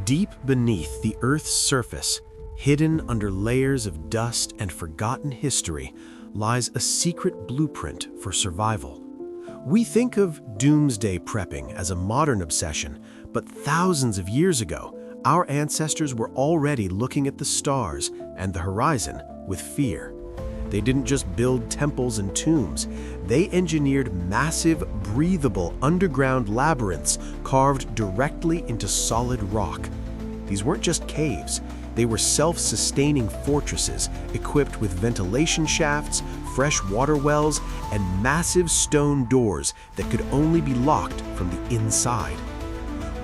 Deep beneath the Earth's surface, hidden under layers of dust and forgotten history, lies a secret blueprint for survival. We think of doomsday prepping as a modern obsession, but thousands of years ago, our ancestors were already looking at the stars and the horizon with fear. They didn't just build temples and tombs, they engineered massive, breathable underground labyrinths carved directly into solid rock. These weren't just caves, they were self-sustaining fortresses equipped with ventilation shafts, fresh water wells, and massive stone doors that could only be locked from the inside.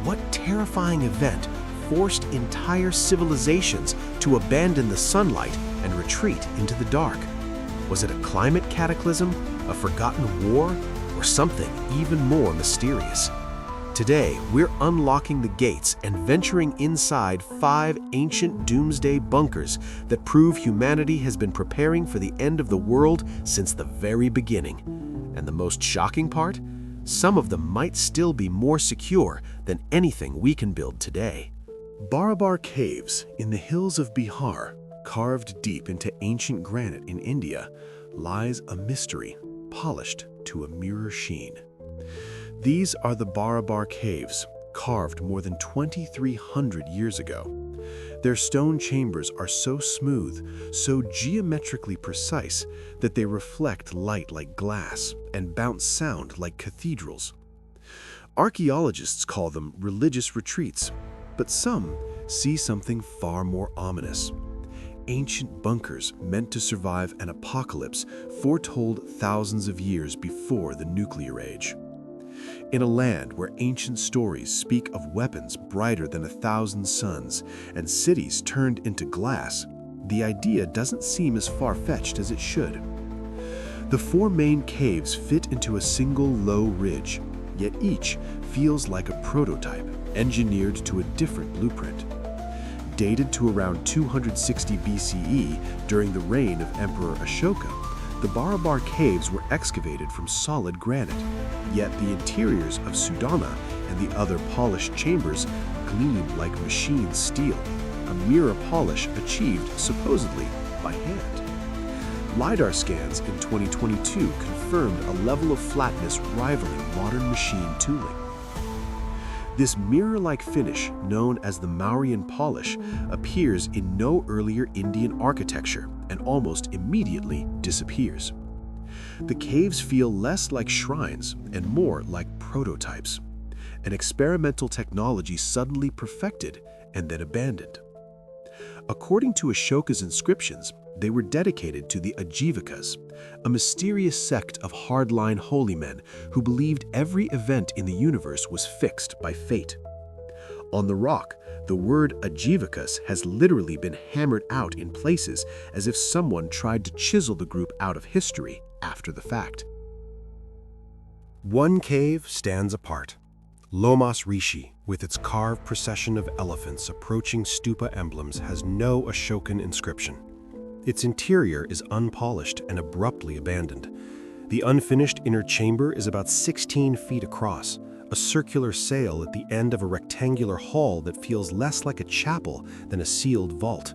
What terrifying event forced entire civilizations to abandon the sunlight and retreat into the dark? Was it a climate cataclysm, a forgotten war, or something even more mysterious? Today, we're unlocking the gates and venturing inside 5 ancient doomsday bunkers that prove humanity has been preparing for the end of the world since the very beginning. And the most shocking part? Some of them might still be more secure than anything we can build today. Barabar Caves in the hills of Bihar, carved deep into ancient granite in India, lies a mystery polished to a mirror sheen. These are the Barabar Caves, carved more than 2,300 years ago. Their stone chambers are so smooth, so geometrically precise, that they reflect light like glass and bounce sound like cathedrals. Archaeologists call them religious retreats, but some see something far more ominous. Ancient bunkers meant to survive an apocalypse foretold thousands of years before the nuclear age. In a land where ancient stories speak of weapons brighter than 1,000 suns and cities turned into glass, the idea doesn't seem as far-fetched as it should. The 4 main caves fit into a single low ridge, yet each feels like a prototype, engineered to a different blueprint. Dated to around 260 BCE during the reign of Emperor Ashoka, the Barabar Caves were excavated from solid granite, yet the interiors of Sudana and the other polished chambers gleam like machined steel, a mirror polish achieved supposedly by hand. LiDAR scans in 2022 confirmed a level of flatness rivaling modern machine tooling. This mirror-like finish, known as the Mauryan polish, appears in no earlier Indian architecture and almost immediately disappears. The caves feel less like shrines and more like prototypes, an experimental technology suddenly perfected and then abandoned. According to Ashoka's inscriptions, they were dedicated to the Ajivikas, a mysterious sect of hardline holy men who believed every event in the universe was fixed by fate. On the rock, the word Ajivikas has literally been hammered out in places as if someone tried to chisel the group out of history after the fact. One cave stands apart. Lomas Rishi, with its carved procession of elephants approaching stupa emblems, has no Ashokan inscription. Its interior is unpolished and abruptly abandoned. The unfinished inner chamber is about 16 feet across, a circular sail at the end of a rectangular hall that feels less like a chapel than a sealed vault,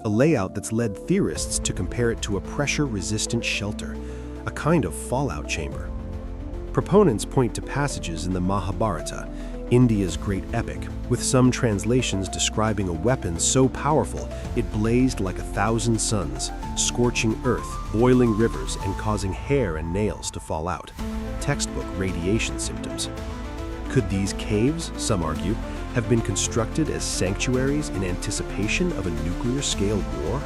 a layout that's led theorists to compare it to a pressure-resistant shelter, a kind of fallout chamber. Proponents point to passages in the Mahabharata, India's great epic, with some translations describing a weapon so powerful it blazed like 1,000 suns, scorching earth, boiling rivers, and causing hair and nails to fall out. Textbook radiation symptoms. Could these caves, some argue, have been constructed as sanctuaries in anticipation of a nuclear-scale war?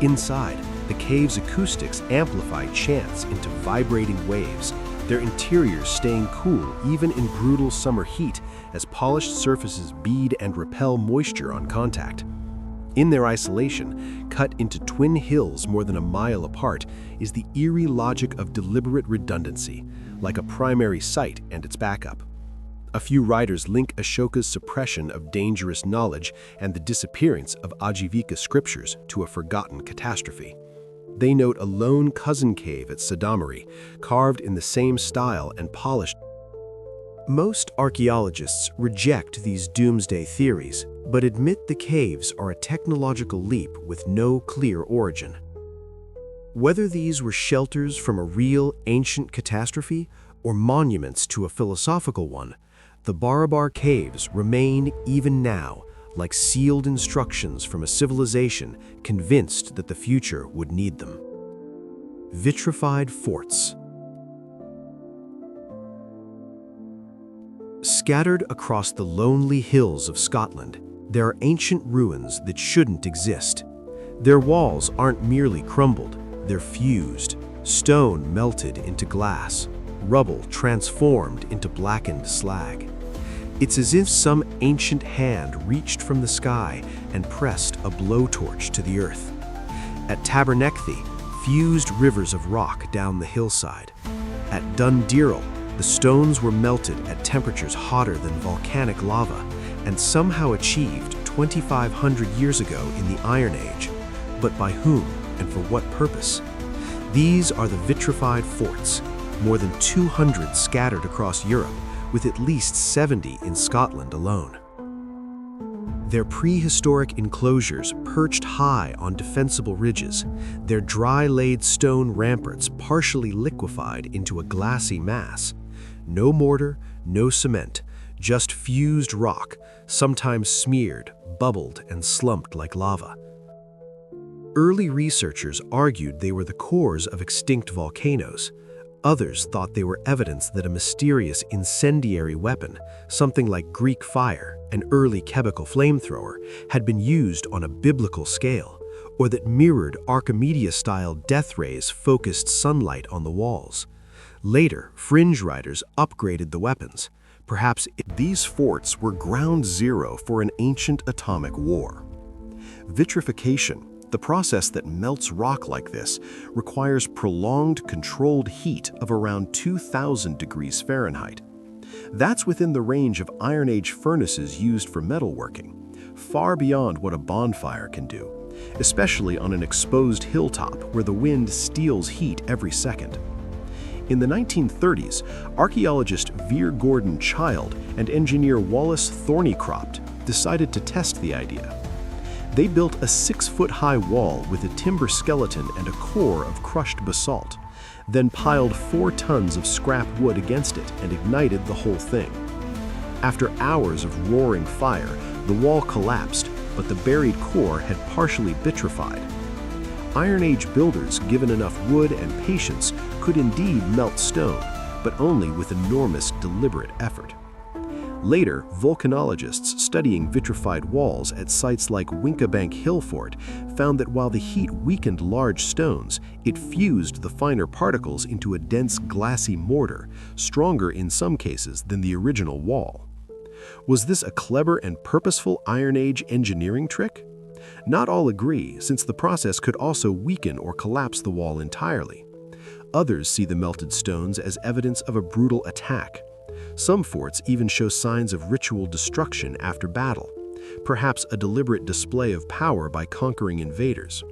Inside, the cave's acoustics amplify chants into vibrating waves, their interiors staying cool even in brutal summer heat as polished surfaces bead and repel moisture on contact. In their isolation, cut into twin hills more than a mile apart, is the eerie logic of deliberate redundancy, like a primary site and its backup. A few writers link Ashoka's suppression of dangerous knowledge and the disappearance of Ajivika scriptures to a forgotten catastrophe. They note a lone cousin cave at Sadamari, carved in the same style and polished. Most archaeologists reject these doomsday theories, but admit the caves are a technological leap with no clear origin. Whether these were shelters from a real ancient catastrophe or monuments to a philosophical one, the Barabar caves remain even now like sealed instructions from a civilization convinced that the future would need them. Vitrified forts. Scattered across the lonely hills of Scotland, there are ancient ruins that shouldn't exist. Their walls aren't merely crumbled, they're fused, stone melted into glass, rubble transformed into blackened slag. It's as if some ancient hand reached from the sky and pressed a blowtorch to the earth. At Tabernacle, fused rivers of rock down the hillside. At Dundyril, the stones were melted at temperatures hotter than volcanic lava and somehow achieved 2,500 years ago in the Iron Age. But by whom and for what purpose? These are the vitrified forts, more than 200 scattered across Europe, with at least 70 in Scotland alone. Their prehistoric enclosures perched high on defensible ridges, their dry-laid stone ramparts partially liquefied into a glassy mass. No mortar, no cement, just fused rock, sometimes smeared, bubbled, and slumped like lava. Early researchers argued they were the cores of extinct volcanoes. Others thought they were evidence that a mysterious incendiary weapon, something like Greek fire, an early chemical flamethrower, had been used on a biblical scale, or that mirrored Archimedes-style death rays focused sunlight on the walls. Later, fringe writers upgraded the weapons. Perhaps these forts were ground zero for an ancient atomic war. Vitrification, the process that melts rock like this, requires prolonged controlled heat of around 2,000 degrees Fahrenheit. That's within the range of Iron Age furnaces used for metalworking, far beyond what a bonfire can do, especially on an exposed hilltop where the wind steals heat every second. In the 1930s, archaeologist Veer Gordon Child and engineer Wallace Thornycroft decided to test the idea. They built a 6-foot-high wall with a timber skeleton and a core of crushed basalt, then piled 4 tons of scrap wood against it and ignited the whole thing. After hours of roaring fire, the wall collapsed, but the buried core had partially vitrified. Iron Age builders, given enough wood and patience, could indeed melt stone, but only with enormous deliberate effort. Later, volcanologists studying vitrified walls at sites like Winkabank Hill Fort found that while the heat weakened large stones, it fused the finer particles into a dense glassy mortar, stronger in some cases than the original wall. Was this a clever and purposeful Iron Age engineering trick? Not all agree, since the process could also weaken or collapse the wall entirely. Others see the melted stones as evidence of a brutal attack. Some forts even show signs of ritual destruction after battle, perhaps a deliberate display of power by conquering invaders.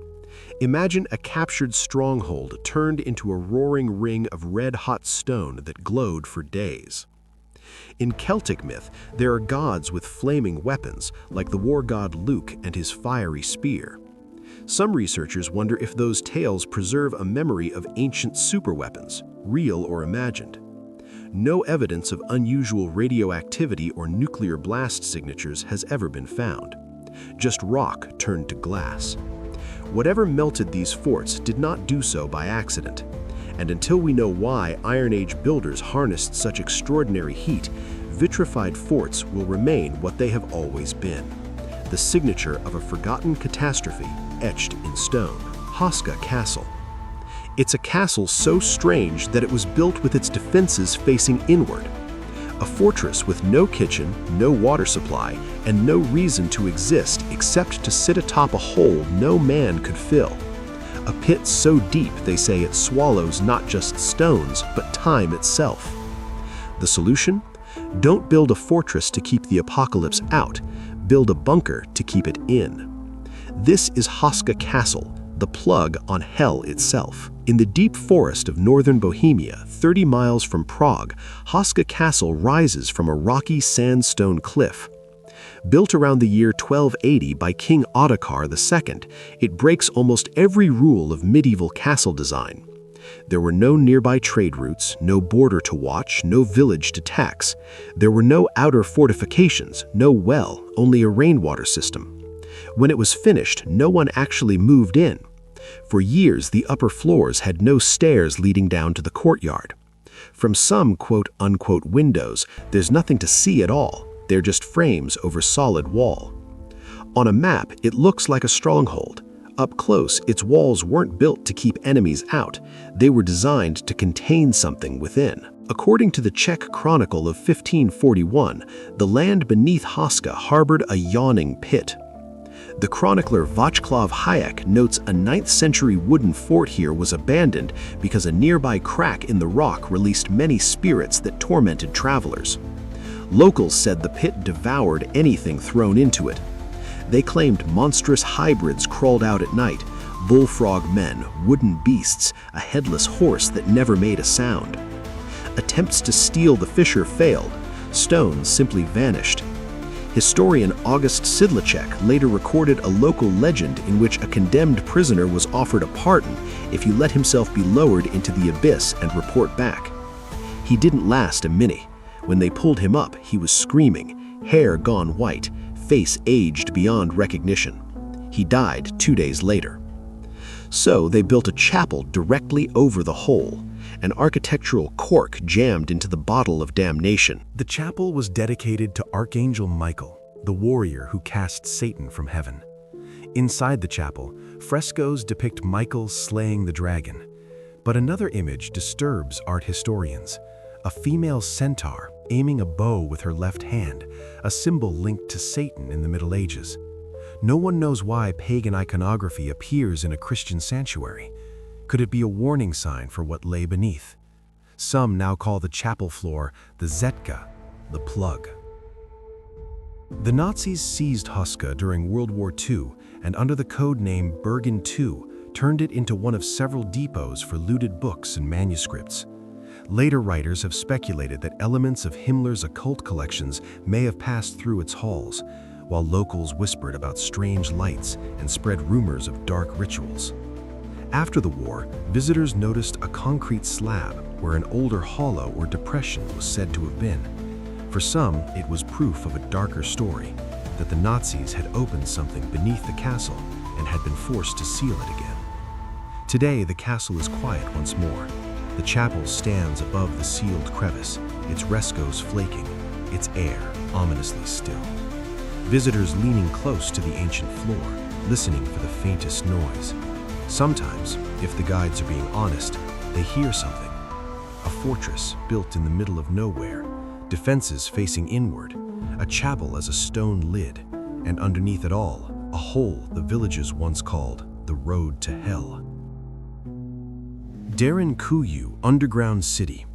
Imagine a captured stronghold turned into a roaring ring of red-hot stone that glowed for days. In Celtic myth, there are gods with flaming weapons, like the war god Luke and his fiery spear. Some researchers wonder if those tales preserve a memory of ancient superweapons, real or imagined. No evidence of unusual radioactivity or nuclear blast signatures has ever been found. Just rock turned to glass. Whatever melted these forts did not do so by accident. And until we know why Iron Age builders harnessed such extraordinary heat, vitrified forts will remain what they have always been: the signature of a forgotten catastrophe etched in stone. Haska Castle. It's a castle so strange that it was built with its defenses facing inward. A fortress with no kitchen, no water supply, and no reason to exist except to sit atop a hole no man could fill. A pit so deep they say it swallows not just stones, but time itself. The solution? Don't build a fortress to keep the apocalypse out. Build a bunker to keep it in. This is Haska Castle, the plug on hell itself. In the deep forest of northern Bohemia, 30 miles from Prague, Haska Castle rises from a rocky sandstone cliff. Built around the year 1280 by King Ottokar II, it breaks almost every rule of medieval castle design. There were no nearby trade routes, no border to watch, no village to tax. There were no outer fortifications, no well, only a rainwater system. When it was finished, no one actually moved in. For years, the upper floors had no stairs leading down to the courtyard. From some quote-unquote windows, there's nothing to see at all. They're just frames over solid wall. On a map, it looks like a stronghold. Up close, its walls weren't built to keep enemies out. They were designed to contain something within. According to the Czech Chronicle of 1541, the land beneath Haska harbored a yawning pit. The chronicler Václav Hayek notes a 9th century wooden fort here was abandoned because a nearby crack in the rock released many spirits that tormented travelers. Locals said the pit devoured anything thrown into it. They claimed monstrous hybrids crawled out at night, bullfrog men, wooden beasts, a headless horse that never made a sound. Attempts to steal the fissure failed. Stones simply vanished. Historian August Sidlacek later recorded a local legend in which a condemned prisoner was offered a pardon if he let himself be lowered into the abyss and report back. He didn't last a minute. When they pulled him up, he was screaming, hair gone white, face aged beyond recognition. He died 2 days later. So they built a chapel directly over the hole, an architectural cork jammed into the bottle of damnation. The chapel was dedicated to Archangel Michael, the warrior who cast Satan from heaven. Inside the chapel, frescoes depict Michael slaying the dragon. But another image disturbs art historians: a female centaur aiming a bow with her left hand, a symbol linked to Satan in the Middle Ages. No one knows why pagan iconography appears in a Christian sanctuary. Could it be a warning sign for what lay beneath? Some now call the chapel floor the Zetka, the plug. The Nazis seized Haska during World War II and under the code name Bergen II turned it into one of several depots for looted books and manuscripts. Later writers have speculated that elements of Himmler's occult collections may have passed through its halls, while locals whispered about strange lights and spread rumors of dark rituals. After the war, visitors noticed a concrete slab where an older hollow or depression was said to have been. For some, it was proof of a darker story, that the Nazis had opened something beneath the castle and had been forced to seal it again. Today, the castle is quiet once more. The chapel stands above the sealed crevice, its rescos flaking, its air ominously still. Visitors leaning close to the ancient floor, listening for the faintest noise. Sometimes, if the guides are being honest, they hear something. A fortress built in the middle of nowhere, defenses facing inward, a chapel as a stone lid, and underneath it all, a hole the villagers once called the road to hell. Derinkuyu, underground city.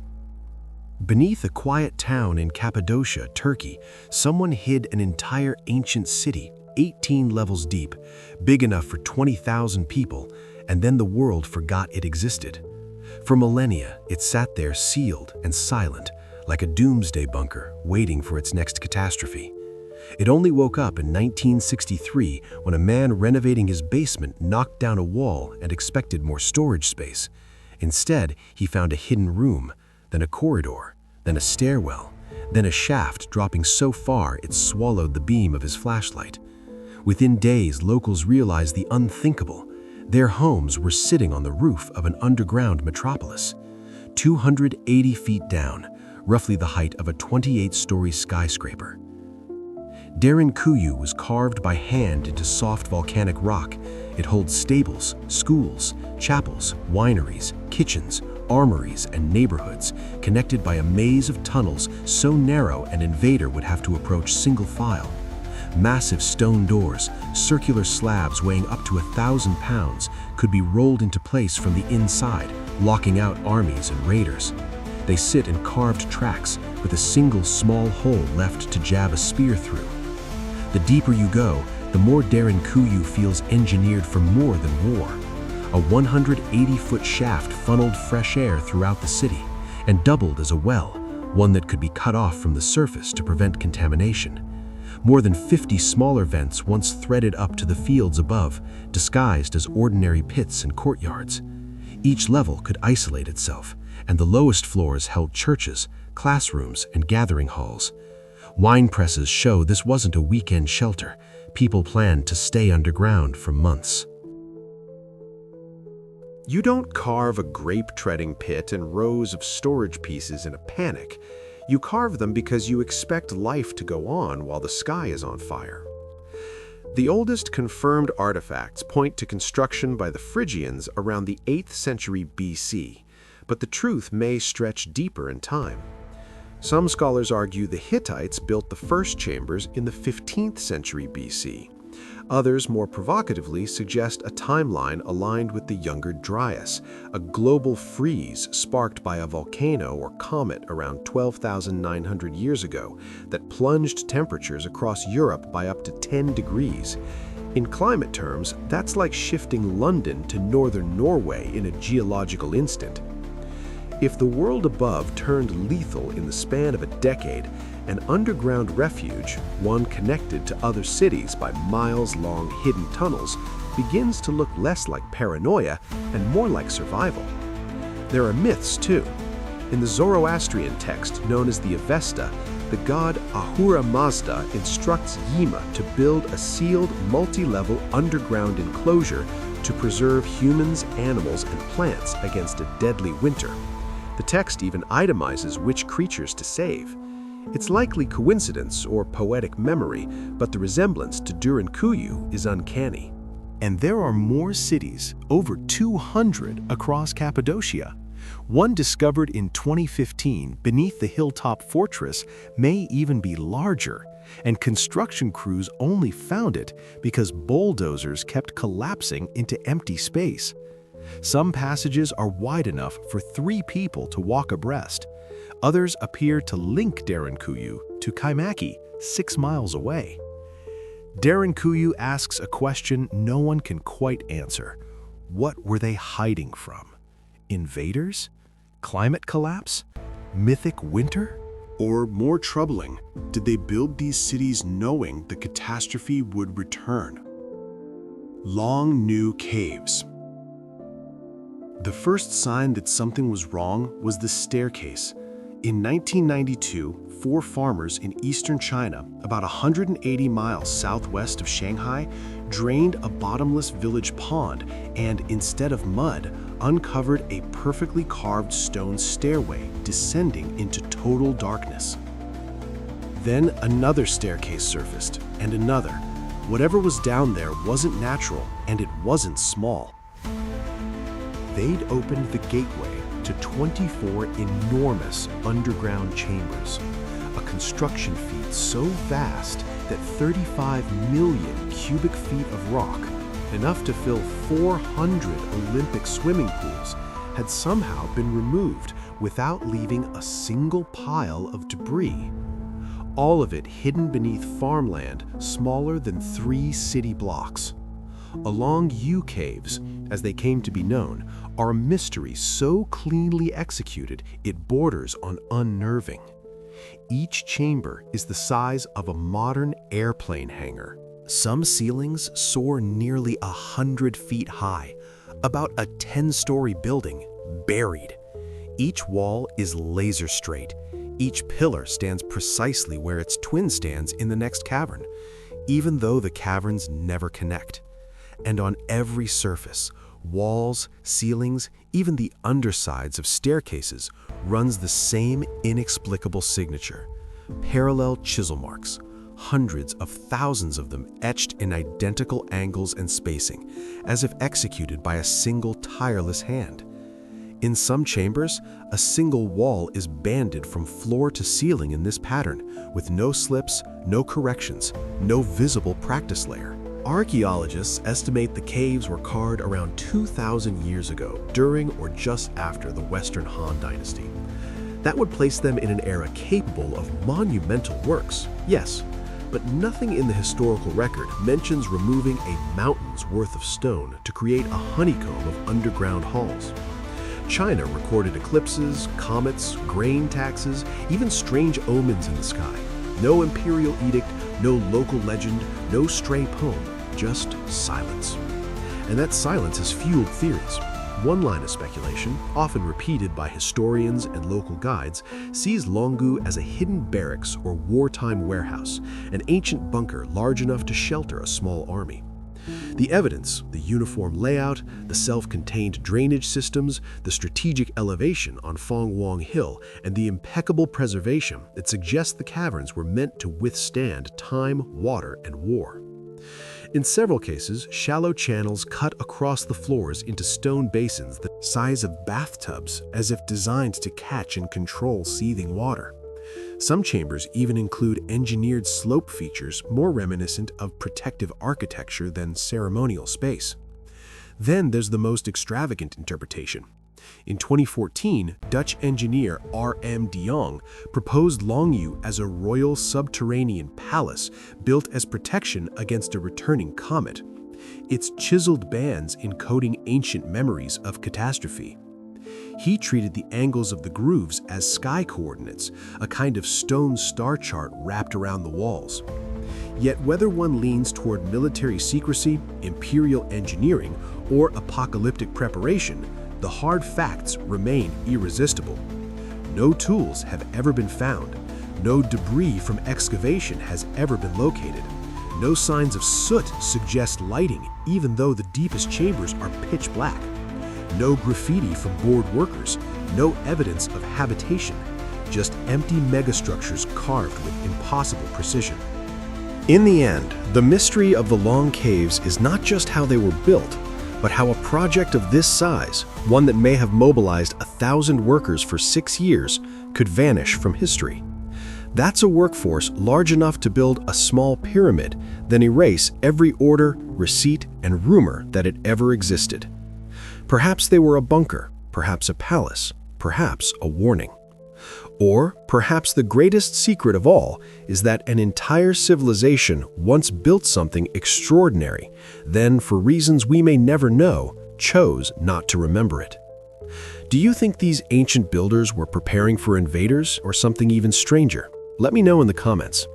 Beneath a quiet town in Cappadocia, Turkey, someone hid an entire ancient city, 18 levels deep, big enough for 20,000 people, and then the world forgot it existed. For millennia, it sat there sealed and silent, like a doomsday bunker waiting for its next catastrophe. It only woke up in 1963 when a man renovating his basement knocked down a wall and expected more storage space. Instead, he found a hidden room, then a corridor, then a stairwell, then a shaft dropping so far it swallowed the beam of his flashlight. Within days, locals realized the unthinkable. Their homes were sitting on the roof of an underground metropolis, 280 feet down, roughly the height of a 28-story skyscraper. Derinkuyu was carved by hand into soft volcanic rock. It holds stables, schools, chapels, wineries, kitchens, armories, and neighborhoods, connected by a maze of tunnels so narrow an invader would have to approach single file. Massive stone doors, circular slabs weighing up to 1,000 pounds, could be rolled into place from the inside, locking out armies and raiders. They sit in carved tracks with a single small hole left to jab a spear through. The deeper you go, the more Derinkuyu feels engineered for more than war. A 180-foot shaft funneled fresh air throughout the city and doubled as a well, one that could be cut off from the surface to prevent contamination. More than 50 smaller vents once threaded up to the fields above, disguised as ordinary pits and courtyards. Each level could isolate itself, and the lowest floors held churches, classrooms, and gathering halls. Wine presses show this wasn't a weekend shelter. People planned to stay underground for months. You don't carve a grape-treading pit and rows of storage pieces in a panic. You carve them because you expect life to go on while the sky is on fire. The oldest confirmed artifacts point to construction by the Phrygians around the 8th century BC, but the truth may stretch deeper in time. Some scholars argue the Hittites built the first chambers in the 15th century BC. Others, more provocatively, suggest a timeline aligned with the Younger Dryas, a global freeze sparked by a volcano or comet around 12,900 years ago that plunged temperatures across Europe by up to 10 degrees. In climate terms, that's like shifting London to northern Norway in a geological instant. If the world above turned lethal in the span of a decade, an underground refuge, one connected to other cities by miles-long hidden tunnels, begins to look less like paranoia and more like survival. There are myths, too. In the Zoroastrian text known as the Avesta, the god Ahura Mazda instructs Yima to build a sealed, multi-level underground enclosure to preserve humans, animals, and plants against a deadly winter. The text even itemizes which creatures to save. It's likely coincidence or poetic memory, but the resemblance to Derinkuyu is uncanny. And there are more cities, over 200 across Cappadocia. One discovered in 2015 beneath the hilltop fortress may even be larger, and construction crews only found it because bulldozers kept collapsing into empty space. Some passages are wide enough for 3 people to walk abreast. Others appear to link Derinkuyu to Kaimaki, 6 miles away. Derinkuyu asks a question no one can quite answer. What were they hiding from? Invaders? Climate collapse? Mythic winter? Or more troubling, did they build these cities knowing the catastrophe would return? Long new caves. The first sign that something was wrong was the staircase. In 1992, 4 farmers in eastern China, about 180 miles southwest of Shanghai, drained a bottomless village pond and, instead of mud, uncovered a perfectly carved stone stairway descending into total darkness. Then another staircase surfaced, and another. Whatever was down there wasn't natural, and it wasn't small. They'd opened the gateway to 24 enormous underground chambers, a construction feat so vast that 35 million cubic feet of rock, enough to fill 400 Olympic swimming pools, had somehow been removed without leaving a single pile of debris. All of it hidden beneath farmland smaller than 3 city blocks. Along U-caves, as they came to be known, are a mystery so cleanly executed it borders on unnerving. Each chamber is the size of a modern airplane hangar. Some ceilings soar nearly 100 feet high, about a 10-story building, buried. Each wall is laser straight. Each pillar stands precisely where its twin stands in the next cavern, even though the caverns never connect. And on every surface, walls, ceilings, even the undersides of staircases, runs the same inexplicable signature. Parallel chisel marks, hundreds of thousands of them etched in identical angles and spacing, as if executed by a single tireless hand. In some chambers, a single wall is banded from floor to ceiling in this pattern, with no slips, no corrections, no visible practice layer. Archaeologists estimate the caves were carved around 2,000 years ago, during or just after the Western Han Dynasty. That would place them in an era capable of monumental works, yes, but nothing in the historical record mentions removing a mountain's worth of stone to create a honeycomb of underground halls. China recorded eclipses, comets, grain taxes, even strange omens in the sky. No imperial edict, no local legend, no stray poem, just silence. And that silence has fueled theories. One line of speculation, often repeated by historians and local guides, sees Longu as a hidden barracks or wartime warehouse, an ancient bunker large enough to shelter a small army. The evidence, the uniform layout, the self-contained drainage systems, the strategic elevation on Fong Wong Hill, and the impeccable preservation that suggests the caverns were meant to withstand time, water, and war. In several cases, shallow channels cut across the floors into stone basins the size of bathtubs, as if designed to catch and control seething water. Some chambers even include engineered slope features more reminiscent of protective architecture than ceremonial space. Then there's the most extravagant interpretation. In 2014, Dutch engineer R.M. de Jong proposed Longu as a royal subterranean palace built as protection against a returning comet, its chiseled bands encoding ancient memories of catastrophe. He treated the angles of the grooves as sky coordinates, a kind of stone star chart wrapped around the walls. Yet whether one leans toward military secrecy, imperial engineering, or apocalyptic preparation, the hard facts remain irresistible. No tools have ever been found. No debris from excavation has ever been located. No signs of soot suggest lighting, even though the deepest chambers are pitch black. No graffiti from bored workers, no evidence of habitation, just empty megastructures carved with impossible precision. In the end, the mystery of the long caves is not just how they were built, but how a project of this size, one that may have mobilized 1,000 workers for 6 years, could vanish from history. That's a workforce large enough to build a small pyramid, then erase every order, receipt, and rumor that it ever existed. Perhaps they were a bunker, perhaps a palace, perhaps a warning. Or perhaps the greatest secret of all is that an entire civilization once built something extraordinary, then for reasons we may never know, chose not to remember it. Do you think these ancient builders were preparing for invaders or something even stranger? Let me know in the comments.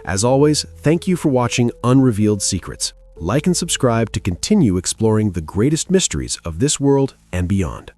As always, thank you for watching Unrevealed Secrets. Like and subscribe to continue exploring the greatest mysteries of this world and beyond.